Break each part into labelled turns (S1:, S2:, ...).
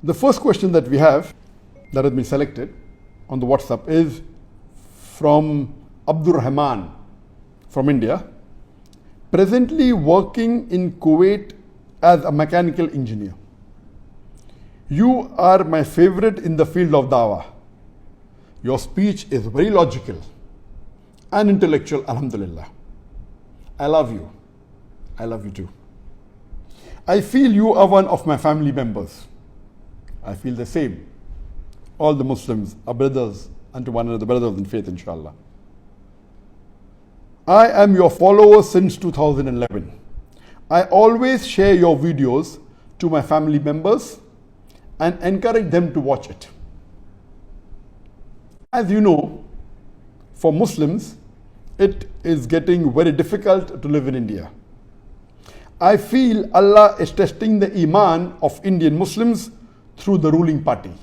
S1: The first question that we have that has been selected on the WhatsApp is from Abdur Rahman from India, presently working in Kuwait as a mechanical engineer. You are my favorite in the field of dawah. Your speech is very logical and intellectual, alhamdulillah. I love you. I love you too. I feel you are one of my family members. I feel the same. All the Muslims are brothers unto one another, brothers in faith, inshallah. I am your follower since 2011. I always share your videos to my family members and encourage them to watch it. As you know, for Muslims, it is getting very difficult to live in India. I feel Allah is testing the iman of Indian Muslims through the ruling party.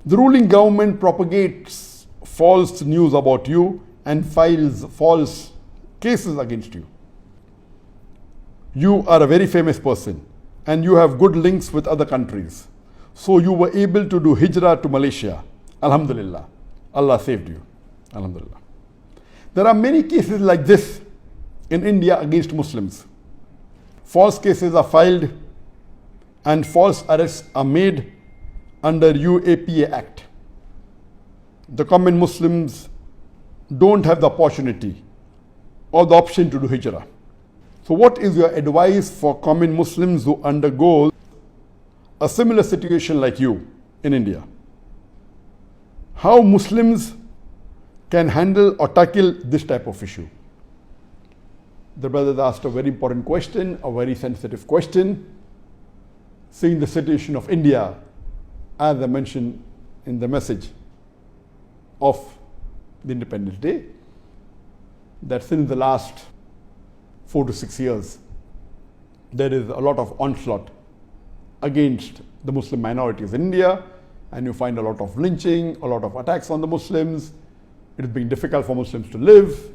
S1: The ruling government propagates false news about you and files false cases against you. You are a very famous person and you have good links with other countries. So you were able to do hijrah to Malaysia. Alhamdulillah. Allah saved you. Alhamdulillah. There are many cases like this in India against Muslims. False cases are filed and false arrests are made under UAPA Act. The common Muslims don't have the opportunity or the option to do hijrah. So what is your advice for common Muslims who undergo a similar situation like you in India? How Muslims can handle or tackle this type of issue? The brother asked a very important question, a very sensitive question, seeing the situation of India, as I mentioned in the message of the Independence Day, that since the last 4 to 6 years, there is a lot of onslaught against the Muslim minorities in India, and you find a lot of lynching, a lot of attacks on the Muslims. It is being difficult for Muslims to live.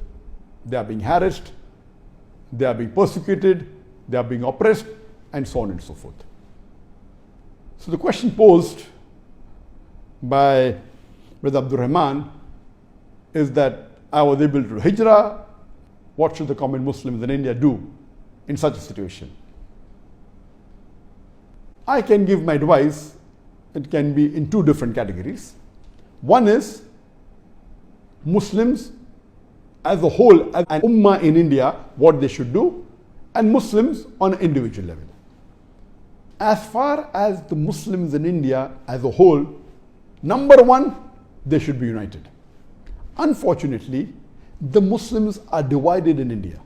S1: They are being harassed. They are being persecuted. They are being oppressed, and so on and so forth. So the question posed by Brother Abdur Rahman is that I was able to do hijrah. What should the common Muslims in India do in such a situation? I can give my advice. It can be in two different categories. One is Muslims as a whole, as an ummah in India, what they should do, and Muslims on an individual level. As far as the Muslims in India as a whole, number one, they should be united. Unfortunately, the Muslims are divided in India,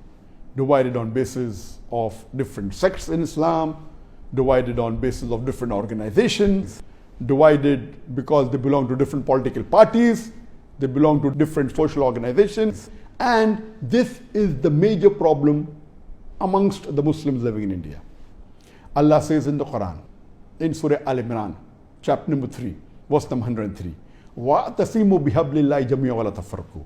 S1: divided on basis of different sects in Islam, divided on basis of different organizations, divided because they belong to different political parties, they belong to different social organizations, and this is the major problem amongst the Muslims living in India. Allah says in the Quran, in Surah Al-Imran, chapter number 3, verse number 103, وَأَتَصِيمُوا بِحَبْلِ اللَّهِ جَمِيعًا وَلَا تَفَرَّقُوا.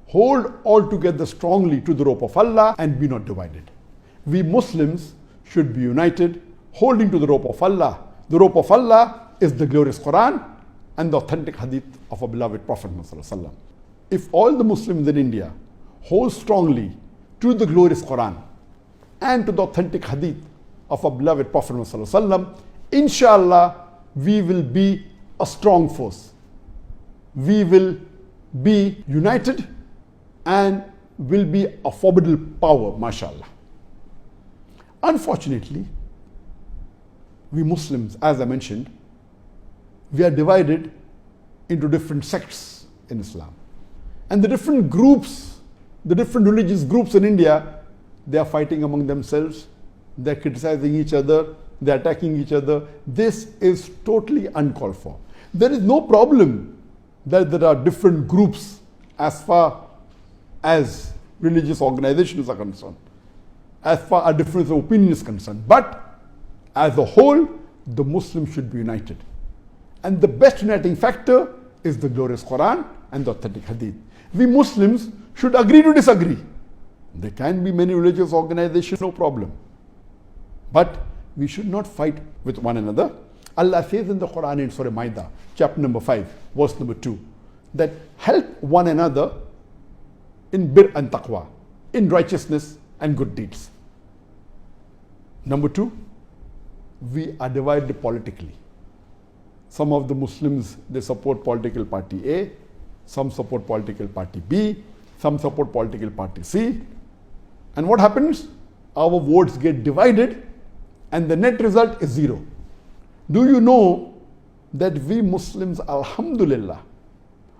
S1: Hold all together strongly to the rope of Allah and be not divided. We Muslims should be united, holding to the rope of Allah. The rope of Allah is the glorious Quran and the authentic hadith of our beloved Prophet Muhammad. If all the Muslims in India hold strongly to the glorious Quran and to the authentic hadith of our beloved Prophet Muhammad, inshallah, we will be a strong force. We will be united and will be a formidable power, mashallah. Unfortunately, we Muslims, as I mentioned, we are divided into different sects in Islam. And the different groups, the different religious groups in India, they are fighting among themselves, they are criticizing each other, they are attacking each other. This is totally uncalled for. There is no problem that there are different groups as far as religious organizations are concerned, as far as difference of opinion is concerned. But as a whole, the Muslims should be united. And the best uniting factor is the glorious Quran and the authentic hadith. We Muslims should agree to disagree. There can be many religious organizations, no problem. But we should not fight with one another. Allah says in the Quran in Surah Maida, chapter number 5, verse number 2, that help one another in bir and taqwa, in righteousness and good deeds. Number 2, we are divided politically. Some of the Muslims, they support political party A, some support political party B, some support political party C. And what happens? Our votes get divided and the net result is 0. Do you know that we Muslims, alhamdulillah,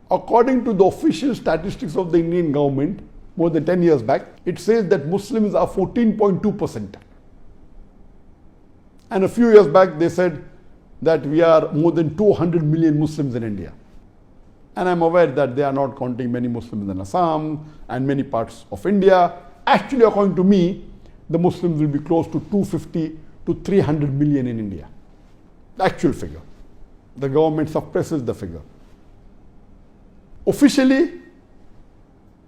S1: according to the official statistics of the Indian government, more than 10 years back, it says that Muslims are 14.2%. And a few years back, they said that we are more than 200 million Muslims in India. And I'm aware that they are not counting many Muslims in Assam and many parts of India. Actually, according to me, the Muslims will be close to 250 to 300 million in India. The actual figure. The government suppresses the figure. Officially,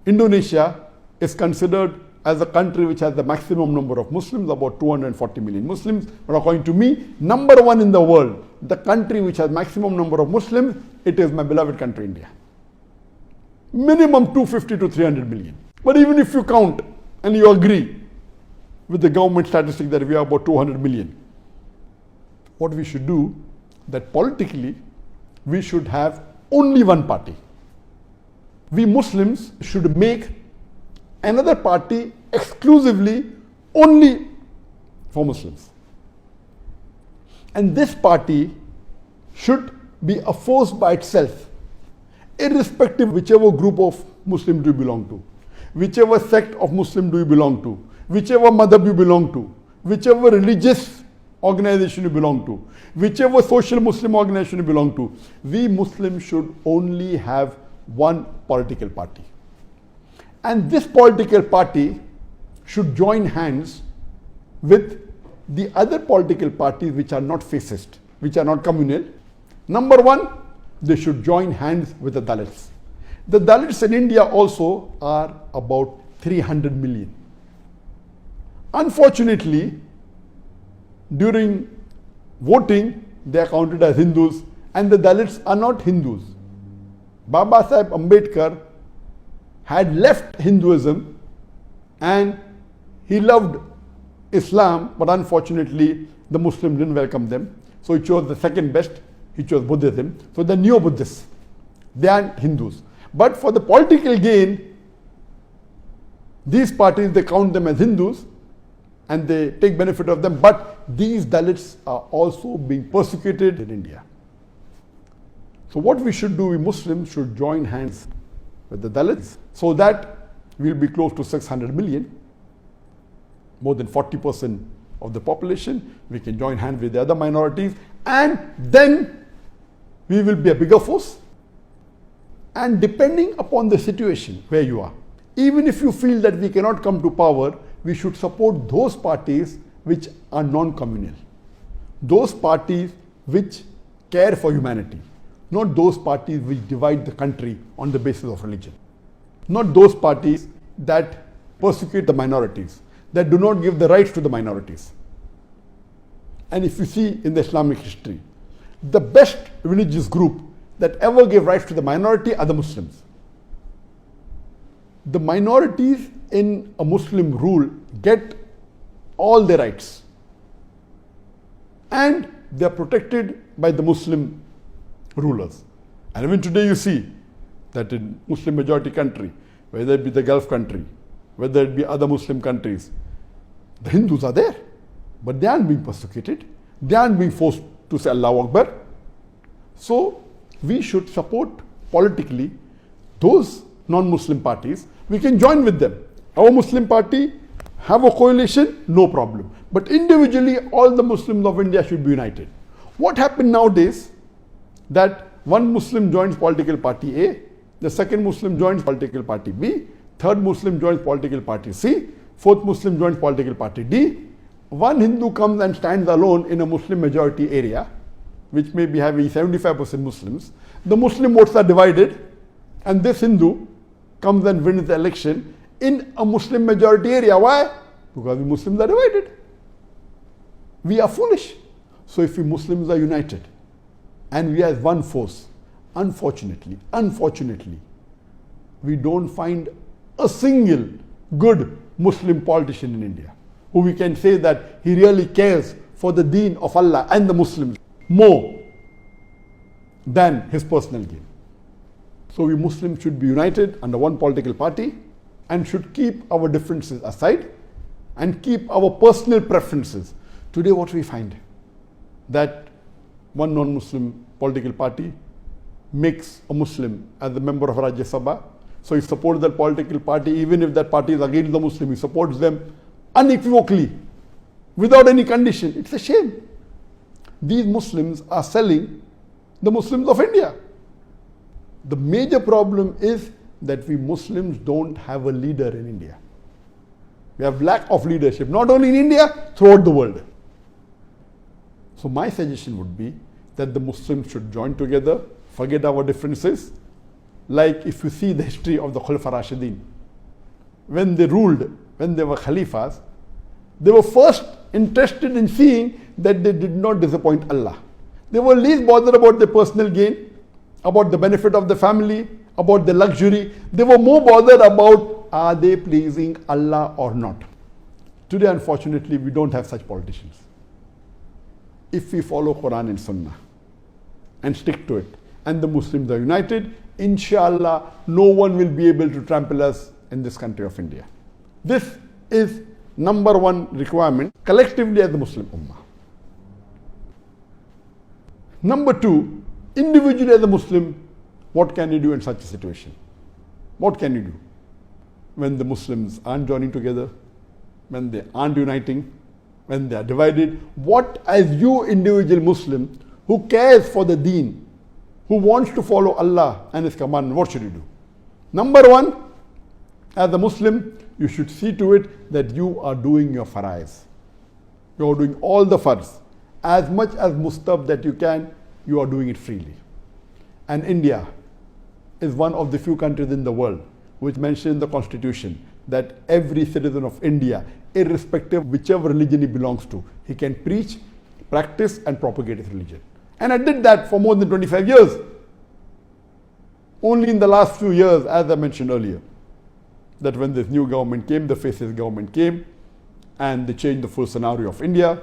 S1: Indonesia is considered as a country which has the maximum number of Muslims, about 240 million Muslims. But according to me, number 1 in the world, the country which has maximum number of Muslims, it is my beloved country, India. Minimum 250 to 300 million. But even if you count and you agree with the government statistic that we are about 200 million, what we should do, that politically, we should have only one party. We Muslims should make another party exclusively only for Muslims. And this party should be a force by itself, irrespective whichever group of Muslim do you belong to, whichever sect of Muslim do you belong to, whichever madhab you belong to, whichever religious organization you belong to, whichever social Muslim organization you belong to. We Muslims should only have one political party. And this political party should join hands with the other political parties which are not fascist, which are not communal. Number 1, they should join hands with the Dalits. The Dalits in India also are about 300 million. Unfortunately, during voting, they are counted as Hindus, and the Dalits are not Hindus. Baba Sahib Ambedkar had left Hinduism and he loved Islam, but unfortunately the Muslims didn't welcome them. So he chose the second best, he chose Buddhism. So they're neo-Buddhists, they aren't Hindus. But for the political gain, these parties, they count them as Hindus and they take benefit of them. But these Dalits are also being persecuted in India. So what we should do, we Muslims should join hands with the Dalits so that we'll be close to 600 million, more than 40% of the population. We can join hands with the other minorities and then we will be a bigger force. And depending upon the situation where you are, even if you feel that we cannot come to power, we should support those parties which are non-communal, those parties which care for humanity, not those parties which divide the country on the basis of religion, not those parties that persecute the minorities, that do not give the rights to the minorities. And if you see in the Islamic history, the best religious group that ever gave rights to the minority are the Muslims. The minorities in a Muslim rule get all their rights and they are protected by the Muslim rulers. And even today you see that in Muslim majority country, whether it be the Gulf country, whether it be other Muslim countries, the Hindus are there, but they aren't being persecuted. They aren't being forced to say Allahu Akbar. So we should support politically those non-Muslim parties. We can join with them. Our Muslim party have a coalition, no problem. But individually, all the Muslims of India should be united. What happened nowadays, that one Muslim joins political party A, the second Muslim joins political party B, third Muslim joins political party C, fourth Muslim joins political party D. One Hindu comes and stands alone in a Muslim majority area, which may be having 75% Muslims. The Muslim votes are divided, and this Hindu comes and wins the election in a Muslim majority area. Why? Because we Muslims are divided. We are foolish. So if we Muslims are united and we are as one force, unfortunately, we don't find a single good Muslim politician in India who we can say that he really cares for the deen of Allah and the Muslims more than his personal gain. So we Muslims should be united under one political party and should keep our differences aside and keep our personal preferences. Today what we find, that one non-Muslim political party makes a Muslim as a member of Rajya Sabha. So he supports that political party, even if that party is against the Muslim, he supports them unequivocally, without any condition. It's a shame. These Muslims are selling the Muslims of India. The major problem is that we Muslims don't have a leader in India. We have lack of leadership, not only in India, throughout the world. So my suggestion would be that the Muslims should join together, forget our differences. Like if you see the history of the Khulafa Rashidin, when they ruled, when they were Khalifas, they were first interested in seeing that they did not disappoint Allah. They were least bothered about their personal gain, about the benefit of the family, about the luxury. They were more bothered about, are they pleasing Allah or not? Today, unfortunately, we don't have such politicians. If we follow Quran and Sunnah and stick to it, and the Muslims are united, inshallah, no one will be able to trample us in this country of India. This is number one requirement collectively as the Muslim Ummah. Number two, individually as a Muslim, what can you do in such a situation? What can you do when the Muslims aren't joining together, when they aren't uniting, when they are divided? What, as you individual Muslim who cares for the deen, who wants to follow Allah and His commandment, what should you do? Number one, as a Muslim, you should see to it that you are doing your farais. You are doing all the farz. As much as mustab that you can, you are doing it freely. And India is one of the few countries in the world which mentions in the constitution that every citizen of India, irrespective of whichever religion he belongs to, he can preach, practice and propagate his religion. And I did that for more than 25 years. Only in the last few years, as I mentioned earlier, that when this new government came, the fascist government came, and they changed the full scenario of India.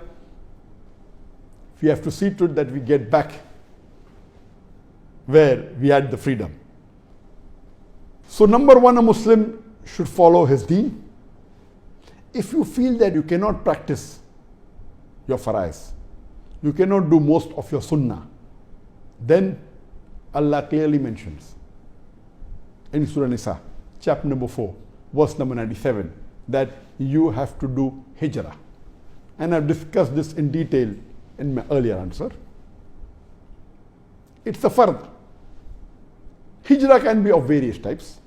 S1: We have to see to it that we get back where we had the freedom. So number one, a Muslim should follow his deen. If you feel that you cannot practice your farais, you cannot do most of your sunnah, then Allah clearly mentions in Surah Nisa, chapter number 4, verse number 97, that you have to do hijrah. And I've discussed this in detail in my earlier answer. It's a fard. Hijrah can be of various types.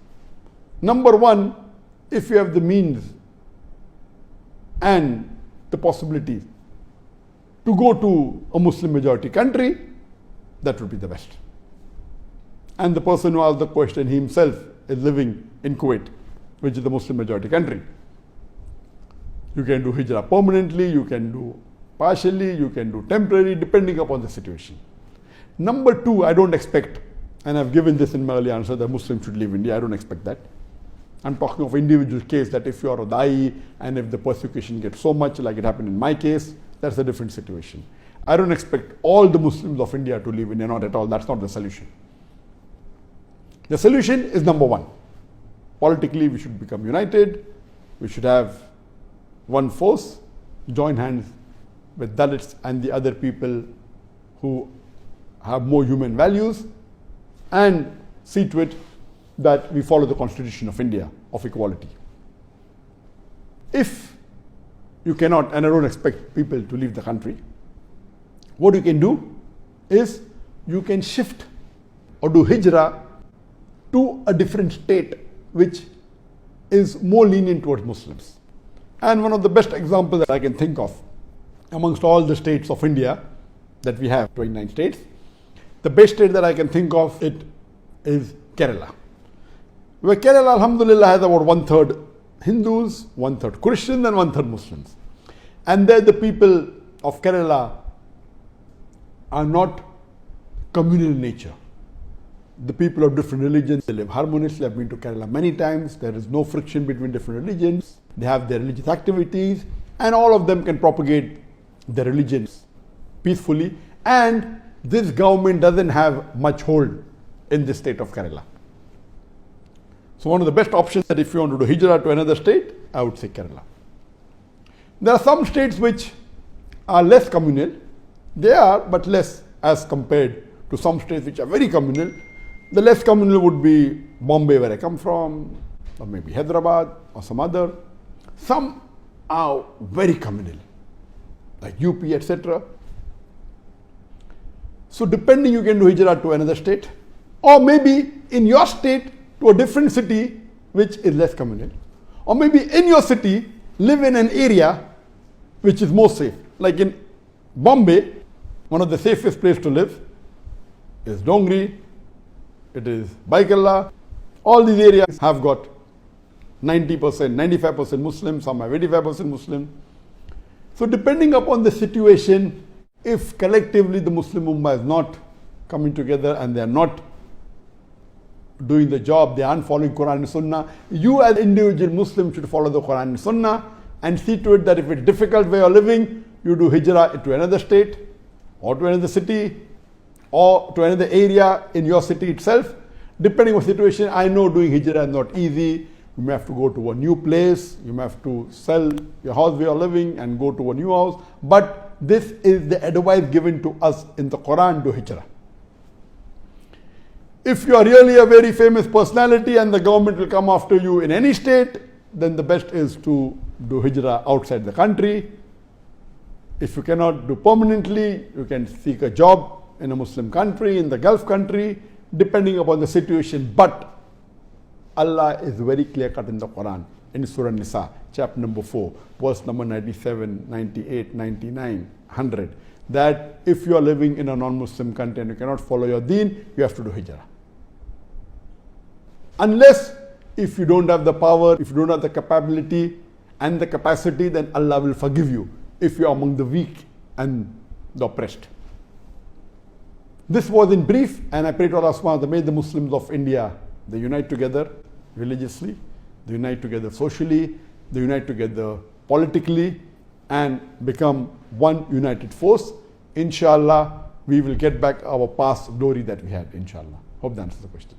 S1: Number one, if you have the means and the possibilities to go to a Muslim majority country, that would be the best. And the person who asked the question, he himself is living in Kuwait, which is the Muslim majority country. You can do hijrah permanently, you can do partially, you can do temporary, depending upon the situation. Number two, I don't expect, and I've given this in my earlier answer, that Muslims should leave India. I don't expect that. I'm talking of individual case, that if you are a da'i and if the persecution gets so much like it happened in my case, that's a different situation. I don't expect all the Muslims of India to leave India, not at all. That's not the solution. The solution is number one. Politically, we should become united. We should have one force, join hands with Dalits and the other people who have more human values, and see to it that we follow the Constitution of India of equality. If you cannot, and I don't expect people to leave the country, what you can do is you can shift or do hijrah to a different state which is more lenient towards Muslims. And one of the best examples that I can think of amongst all the states of India that we have, 29 states, the best state that I can think of it is Kerala. Where Kerala, alhamdulillah, has about 1/3 Hindus, 1/3 Christians and 1/3 Muslims. And there the people of Kerala are not communal in nature. The people of different religions, they live harmoniously. I've been to Kerala many times. There is no friction between different religions. They have their religious activities, and all of them can propagate their religions peacefully. And this government doesn't have much hold in the state of Kerala. So one of the best options that if you want to do hijrah to another state, I would say Kerala. There are some states which are less communal. They are, but less as compared to some states which are very communal. The less communal would be Bombay, where I come from, or maybe Hyderabad or some other. Some are very communal, like UP, etc. So depending, you can do hijrah to another state, or maybe in your state to a different city which is less communal, or maybe in your city live in an area which is more safe. Like in Bombay, one of the safest places to live is Dongri, it is Baikalla. All these areas have got 90%, 95% Muslim, some have 85% Muslim. So depending upon the situation, if collectively the Muslim Ummah is not coming together and they are not doing the job, they aren't following Quran and Sunnah, you as individual Muslim should follow the Quran and Sunnah and see to it that if it's a difficult way of living, you do hijrah to another state or to another city or to another area in your city itself. Depending on the situation, I know doing hijrah is not easy. You may have to go to a new place, you may have to sell your house where you're living and go to a new house. But this is the advice given to us in the Quran, do hijrah. If you are really a very famous personality and the government will come after you in any state, then the best is to do hijrah outside the country. If you cannot do permanently, you can seek a job in a Muslim country, in the Gulf country, depending upon the situation. But Allah is very clear-cut in the Quran, in Surah Nisa, chapter number 4, verse number 97, 98, 99, 100, that if you are living in a non-Muslim country and you cannot follow your deen, you have to do hijrah. Unless if you don't have the power, if you don't have the capability and the capacity, then Allah will forgive you if you are among the weak and the oppressed. This was in brief, and I pray to Allah subhanahu wa ta'ala, may the Muslims of India, they unite together religiously, they unite together socially, they unite together politically, and become one united force. Inshallah, we will get back our past glory that we had, inshallah. Hope that answers the question.